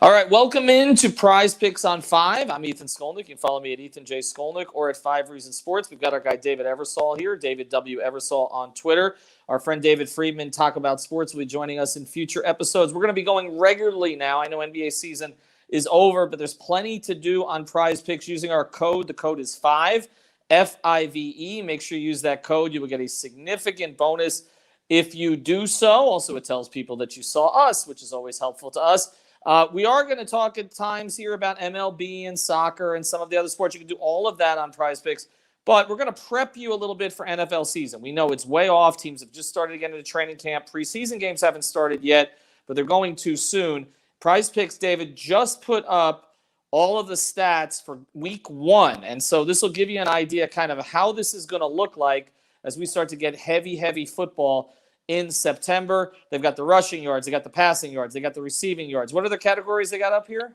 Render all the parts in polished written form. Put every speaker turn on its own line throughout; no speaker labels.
All right, welcome into Prize Picks on 5. I'm Ethan Skolnick. You can follow me at Ethan J. Skolnick or at 5 Reasons Sports. We've got our guy David Eversole here, David W. Eversole on Twitter. Our friend David Friedman, Talk About Sports, will be joining us in future episodes. We're going to be going regularly now. I know NBA season is over, but there's plenty to do on Prize Picks using our code. The code is 5, F-I-V-E. Make sure you use that code. You will get a significant bonus if you do so. Also, it tells people that you saw us, which is always helpful to us. We are going to talk at times here about MLB and soccer and some of the other sports. You can do all of that on Prize Picks, but we're going to prep you a little bit for NFL season. We know it's way off. Teams have just started to get into training camp. Preseason games haven't started yet, but they're going too soon. Prize Picks, David, just put up all of the stats for week 1, and so this will give you an idea kind of how this is going to look like as we start to get heavy football in September. They've got the rushing yards, they got the passing yards, they got the receiving yards. What are the categories they got up here?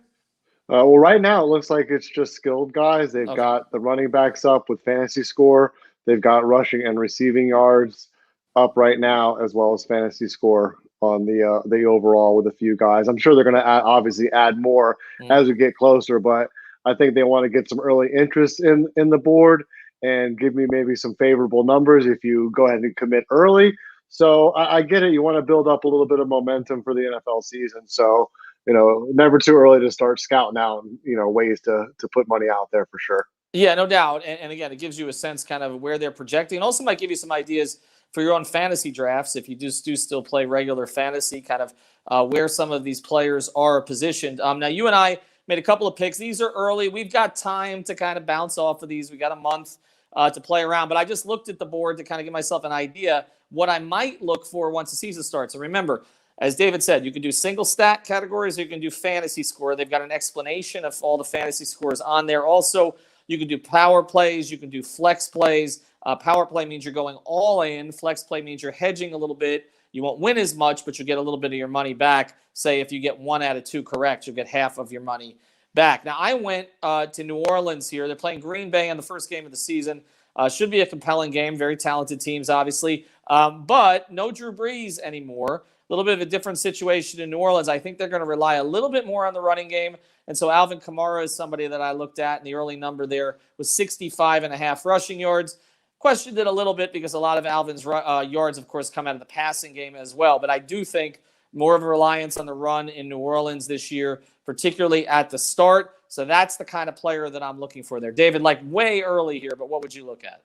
Well, right now it looks like it's just skilled guys. They've got the running backs up with fantasy score. They've got rushing and receiving yards up right now, as well as fantasy score on the overall with a few guys. I'm sure they're going to obviously add more as we get closer, but I think they want to get some early interest in the board and give me maybe some favorable numbers if you go ahead and commit early. So I get it. You want to build up a little bit of momentum for the NFL season. So, never too early to start scouting out, ways to put money out there for sure.
Yeah, no doubt. And again, it gives you a sense kind of where they're projecting. And also might give you some ideas for your own fantasy drafts if you do still play regular fantasy, kind of where some of these players are positioned. Now, you and I made a couple of picks. These are early. We've got time to kind of bounce off of these. We got a month to play around. But I just looked at the board to kind of give myself an idea what I might look for once the season starts. And remember, as David said, you can do single stat categories or you can do fantasy score. They've got an explanation of all the fantasy scores on there. Also, you can do power plays. You can do flex plays. Power play means you're going all in. Flex play means you're hedging a little bit. You won't win as much, but you'll get a little bit of your money back. Say if you get 1 out of 2 correct, you'll get half of your money back. Now, I went to New Orleans here. They're playing Green Bay on the first game of the season. Should be a compelling game. Very talented teams, obviously. But no Drew Brees anymore. A little bit of a different situation in New Orleans. I think they're going to rely a little bit more on the running game. And so Alvin Kamara is somebody that I looked at, and the early number there was 65.5 rushing yards. Questioned it a little bit because a lot of Alvin's yards, of course, come out of the passing game as well. But I do think more of a reliance on the run in New Orleans this year, particularly at the start. So that's the kind of player that I'm looking for there. David, like way early here, but what would you look at?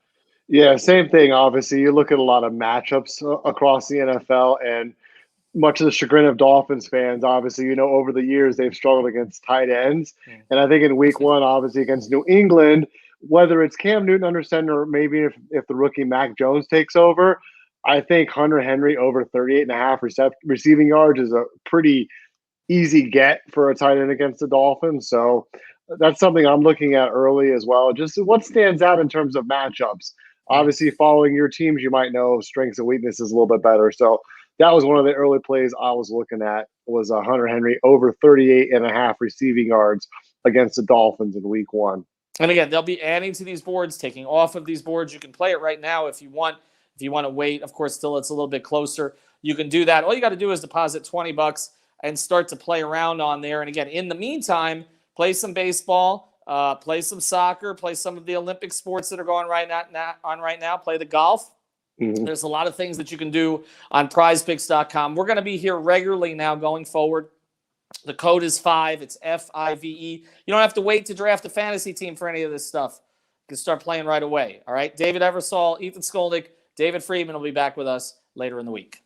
Yeah, same thing. Obviously, you look at a lot of matchups across the NFL, and much to the chagrin of Dolphins fans, obviously, over the years they've struggled against tight ends. And I think in week 1, obviously against New England, whether it's Cam Newton under center or maybe if the rookie Mac Jones takes over, I think Hunter Henry over 38.5 receiving yards is a pretty easy get for a tight end against the Dolphins. So that's something I'm looking at early as well. Just what stands out in terms of matchups. Obviously, following your teams, you might know strengths and weaknesses a little bit better. So that was one of the early plays I was looking at was Hunter Henry over 38.5 receiving yards against the Dolphins in week 1.
And again, they'll be adding to these boards, taking off of these boards. You can play it right now if you want. If you want to wait, of course, still it's a little bit closer. You can do that. All you got to do is deposit $20 and start to play around on there. And again, in the meantime, play some baseball. Play some soccer, play some of the Olympic sports that are going right now. Play the golf. There's a lot of things that you can do on PrizePicks.com. We're going to be here regularly now going forward. The code is 5. It's F-I-V-E. You don't have to wait to draft a fantasy team for any of this stuff. You can start playing right away. All right. David Eversole, Ethan Skolnick, David Friedman will be back with us later in the week.